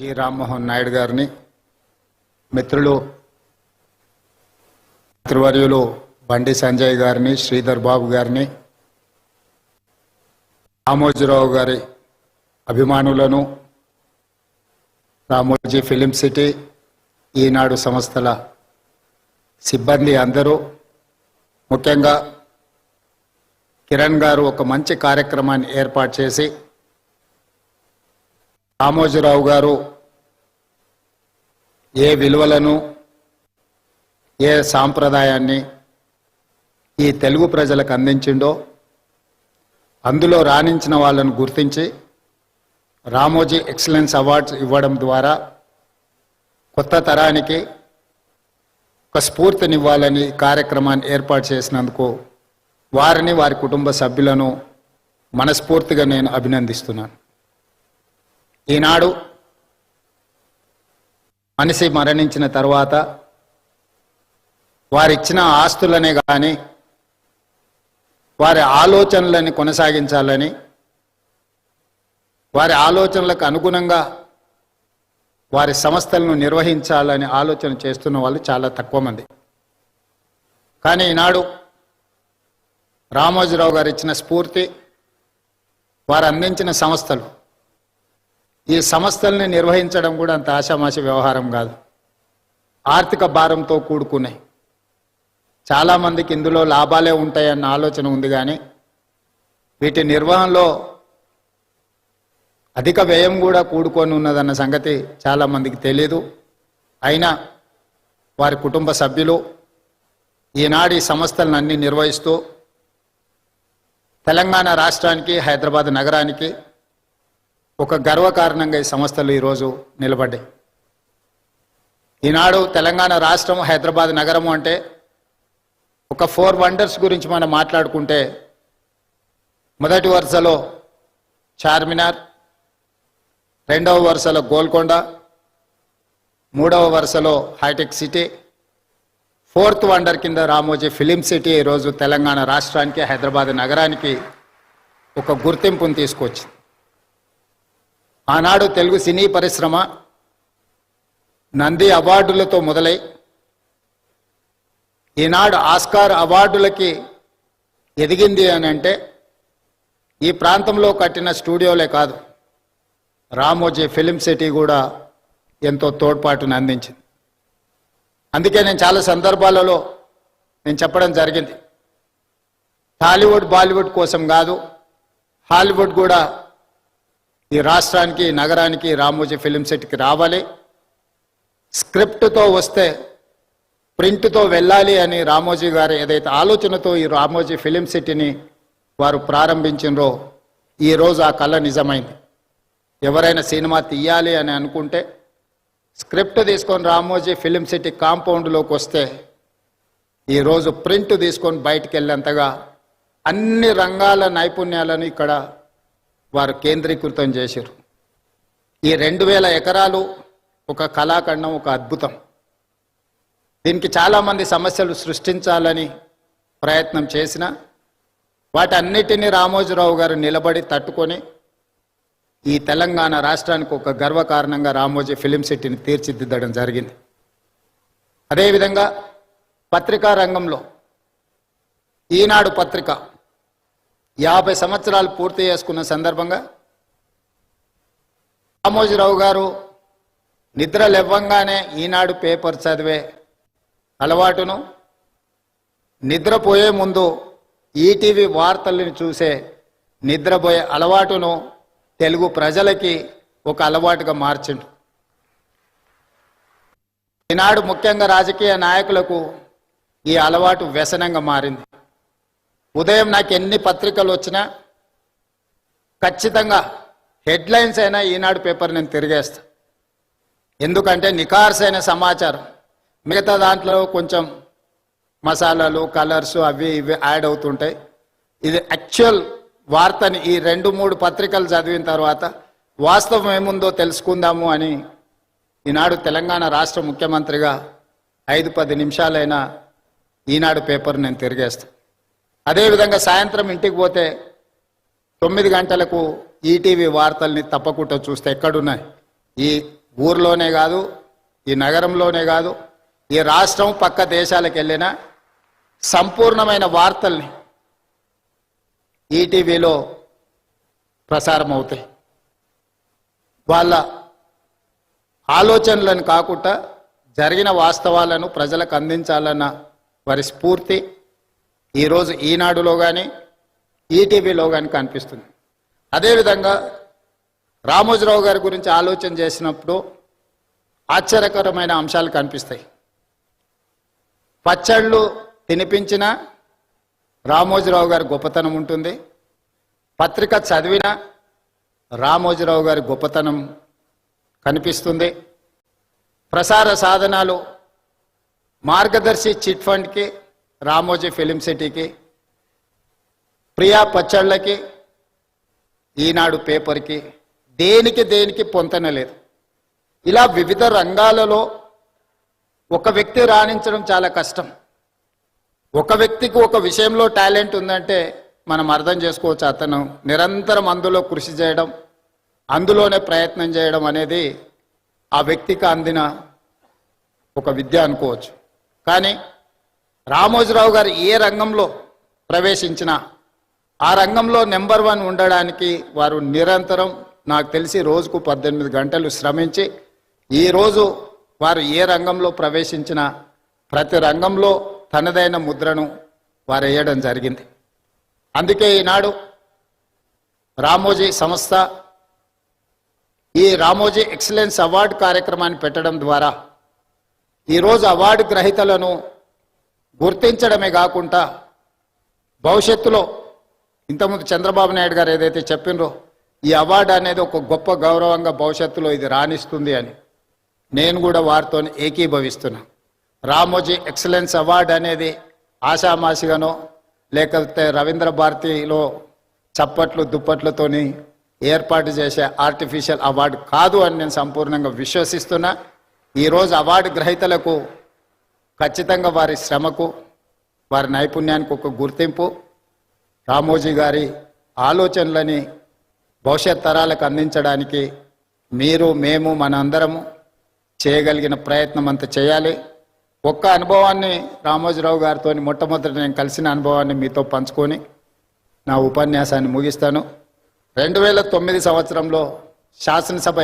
G Rammohan Naidu గారిని, మిత్రులు మంత్రివర్యులు బండి సంజయ్ గారిని, శ్రీధర్ బాబు గారిని, రామోజీరావు గారి అభిమానులను, రామోజీ ఫిలిం సిటీ, ఈనాడు సంస్థల సిబ్బంది అందరూ, ముఖ్యంగా కిరణ్ గారు ఒక మంచి కార్యక్రమాన్ని ఏర్పాటు చేసి రామోజీరావు గారు ఏ విలువలను, ఏ సాంప్రదాయాన్ని ఈ తెలుగు ప్రజలకు అందించిండో అందులో రాణించిన వాళ్ళను గుర్తించి రామోజీ ఎక్సలెన్స్ అవార్డ్స్ ఇవ్వడం ద్వారా కొత్త తరానికి ఒక స్ఫూర్తినివ్వాలని కార్యక్రమాన్ని ఏర్పాటు చేసినందుకు వారిని, వారి కుటుంబ సభ్యులను మనస్ఫూర్తిగా నేను అభినందిస్తున్నాను. ఈనాడు మనిషి మరణించిన తర్వాత వారిచ్చిన ఆస్తులనే కానీ వారి ఆలోచనలని కొనసాగించాలని, వారి ఆలోచనలకు అనుగుణంగా వారి సంస్థలను నిర్వహించాలని ఆలోచన చేస్తున్న వాళ్ళు చాలా తక్కువ మంది. కానీ ఈనాడు రామోజీరావు గారు ఇచ్చిన స్ఫూర్తి, వారు అందించిన సంస్థలు, ఈ సంస్థల్ని నిర్వహించడం కూడా అంత ఆషామాషి వ్యవహారం కాదు. ఆర్థిక భారంతో కూడుకున్నాయి. చాలామందికి ఇందులో లాభాలే ఉంటాయన్న ఆలోచన ఉంది, కానీ వీటి నిర్వహణలో అధిక వ్యయం కూడా కూడుకొని ఉన్నదన్న సంగతి చాలామందికి తెలియదు. అయినా వారి కుటుంబ సభ్యులు ఈనాడు ఈ సంస్థలను అన్ని నిర్వహిస్తూ తెలంగాణ రాష్ట్రానికి, హైదరాబాద్ నగరానికి ఒక గర్వకారణంగా ఈ సంస్థలు ఈరోజు నిలబడ్డాయి. ఈనాడు తెలంగాణ రాష్ట్రం, హైదరాబాద్ నగరము అంటే ఒక 4 వండర్స్ గురించి మనం మాట్లాడుకుంటే మొదటి వరుసలో చార్మినార్, రెండవ వరుసలో గోల్కొండ, మూడవ వరుసలో హైటెక్ సిటీ, 4th వండర్ కింద రామోజీ ఫిలిం సిటీ ఈరోజు తెలంగాణ రాష్ట్రానికి, హైదరాబాద్ నగరానికి ఒక గుర్తింపును తీసుకొచ్చింది. ఆనాడు తెలుగు సినీ పరిశ్రమ నంది అవార్డులతో మొదలై ఈనాడు ఆస్కార్ అవార్డులకి ఎదిగింది అని అంటే ఈ ప్రాంతంలో కట్టిన స్టూడియోలే కాదు, రామోజీ ఫిలిం సిటీ కూడా ఎంతో తోడ్పాటును అందించింది. అందుకే నేను చాలా సందర్భాలలో నేను చెప్పడం జరిగింది, టాలీవుడ్ బాలీవుడ్ కోసం కాదు, హాలీవుడ్ కూడా ఈ రాష్ట్రానికి, నగరానికి, రామోజీ ఫిలిం సిటీకి రావాలి. స్క్రిప్ట్తో వస్తే ప్రింట్తో వెళ్ళాలి అని రామోజీ గారు ఏదైతే ఆలోచనతో ఈ రామోజీ ఫిలిం సిటీని వారు ప్రారంభించినరో ఈరోజు ఆ కళ నిజమైంది. ఎవరైనా సినిమా తీయాలి అని అనుకుంటే స్క్రిప్ట్ తీసుకొని రామోజీ ఫిలిం సిటీ కాంపౌండ్లోకి వస్తే ఈరోజు ప్రింట్ తీసుకొని బయటికి వెళ్ళేంతగా అన్ని రంగాల నైపుణ్యాలను ఇక్కడ వారు కేంద్రీకృతం చేశారు. ఈ 2000 ఎకరాలు ఒక కళాఖండం, ఒక అద్భుతం. దీనికి చాలామంది సమస్యలు సృష్టించాలని ప్రయత్నం చేసిన వాటన్నిటినీ రామోజీరావు గారు నిలబడి తట్టుకొని ఈ తెలంగాణ రాష్ట్రానికి ఒక గర్వకారణంగా రామోజీ ఫిలిం సిటీని తీర్చిదిద్దడం జరిగింది. అదేవిధంగా పత్రికా రంగంలో ఈనాడు పత్రిక 50 సంవత్సరాలు పూర్తి చేసుకున్న సందర్భంగా రామోజీరావు గారు నిద్ర లేవగానే ఈనాడు పేపర్ చదివే అలవాటును, నిద్రపోయే ముందు ఈటీవీ వార్తలను చూసే నిద్రపోయే అలవాటును తెలుగు ప్రజలకి ఒక అలవాటుగా మార్చిండు. ఈనాడు ముఖ్యంగా రాజకీయ నాయకులకు ఈ అలవాటు వ్యసనంగా మారింది. ఉదయం నాకు ఎన్ని పత్రికలు వచ్చినా ఖచ్చితంగా హెడ్లైన్స్ అయినా ఈనాడు పేపర్ నేను తిరిగేస్తా. ఎందుకంటే నిఖార్సైన సమాచారం, మిగతా దాంట్లో కొంచెం మసాలాలు, కలర్స్ అవి ఇవి యాడ్ అవుతుంటాయి. ఇది యాక్చువల్ వార్తని ఈ 2-3 పత్రికలు చదివిన తర్వాత వాస్తవం ఏముందో తెలుసుకుందాము అని ఈనాడు తెలంగాణ రాష్ట్ర ముఖ్యమంత్రిగా 5-10 నిమిషాలైనా ఈనాడు పేపర్ నేను తిరిగేస్తాను. అదేవిధంగా సాయంత్రం ఇంటికి పోతే 9 గంటలకు ఈటీవీ వార్తల్ని తప్పకుండా చూస్తే ఎక్కడున్నాయి ఈ ఊర్లోనే కాదు, ఈ నగరంలోనే కాదు, ఈ రాష్ట్రం పక్క దేశాలకు వెళ్ళిన సంపూర్ణమైన వార్తల్ని ఈటీవీలో ప్రసారం అవుతాయి. వాళ్ళ ఆలోచనలను కాకుండా జరిగిన వాస్తవాలను ప్రజలకు అందించాలన్న వారి స్ఫూర్తి ఈరోజు ఈనాడులో కానీ ఈటీవీలో కానీ కనిపిస్తుంది. అదేవిధంగా రామోజీరావు గారి గురించి ఆలోచన చేసినప్పుడు ఆశ్చర్యకరమైన అంశాలు కనిపిస్తాయి. పచ్చళ్ళు తినిపించిన రామోజీరావు గారి గొప్పతనం ఉంటుంది. పత్రిక చదివిన రామోజీరావు గారి గొప్పతనం కనిపిస్తుంది. ప్రసార సాధనాలు మార్గదర్శి చిట్ ఫండ్కి, రామోజీ ఫిలిం సిటీకి, ప్రియా పచ్చళ్ళకి, ఈనాడు పేపర్కి దేనికి పొంతన లేదు. ఇలా వివిధ రంగాలలో ఒక వ్యక్తి రాణించడం చాలా కష్టం. ఒక వ్యక్తికి ఒక విషయంలో టాలెంట్ ఉందంటే మనం అర్థం చేసుకోవచ్చు. అతను నిరంతరం అందులో కృషి చేయడం, అందులోనే ప్రయత్నం చేయడం అనేది ఆ వ్యక్తికి అందిన ఒక విద్య అనుకోవచ్చు. కానీ రామోజీరావు గారు ఏ రంగంలో ప్రవేశించినా ఆ రంగంలో నెంబర్ 1 ఉండడానికి వారు నిరంతరం, నాకు తెలిసి రోజుకు 18 గంటలు శ్రమించి ఈరోజు వారు ఏ రంగంలో ప్రవేశించినా ప్రతి రంగంలో తనదైన ముద్రను వారు వేయడం జరిగింది. అందుకే ఈనాడు రామోజీ సంస్థ ఈ రామోజీ ఎక్సలెన్స్ అవార్డు కార్యక్రమాన్ని పెట్టడం ద్వారా ఈరోజు అవార్డు గ్రహీతలను గుర్తించడమే కాకుండా భవిష్యత్తులో ఇంతకుముందు చంద్రబాబు నాయుడు గారు ఏదైతే చెప్పినరో ఈ అవార్డు అనేది ఒక గొప్ప గౌరవంగా భవిష్యత్తులో ఇది రాణిస్తుంది అని నేను కూడా వారితో ఏకీభవిస్తున్నా. రామోజీ ఎక్సలెన్స్ అవార్డు అనేది ఆషామాషిగానో లేకపోతే రవీంద్ర భారతిలో చప్పట్లు దుప్పట్లతోని ఏర్పాటు చేసే ఆర్టిఫిషియల్ అవార్డు కాదు అని నేను సంపూర్ణంగా విశ్వసిస్తున్నా. ఈరోజు అవార్డు గ్రహీతలకు ఖచ్చితంగా వారి శ్రమకు, వారి నైపుణ్యానికి ఒక గుర్తింపు, రామోజీ గారి ఆలోచనలని భవిష్యత్ తరాలకు అందించడానికి మీరు, మేము, మనందరము చేయగలిగిన ప్రయత్నం అంత చేయాలి. ఒక్క అనుభవాన్ని రామోజీరావు గారితో మొట్టమొదటి నేను కలిసిన అనుభవాన్ని మీతో పంచుకొని నా ఉపన్యాసాన్ని ముగిస్తాను. 2009 సంవత్సరంలో శాసనసభ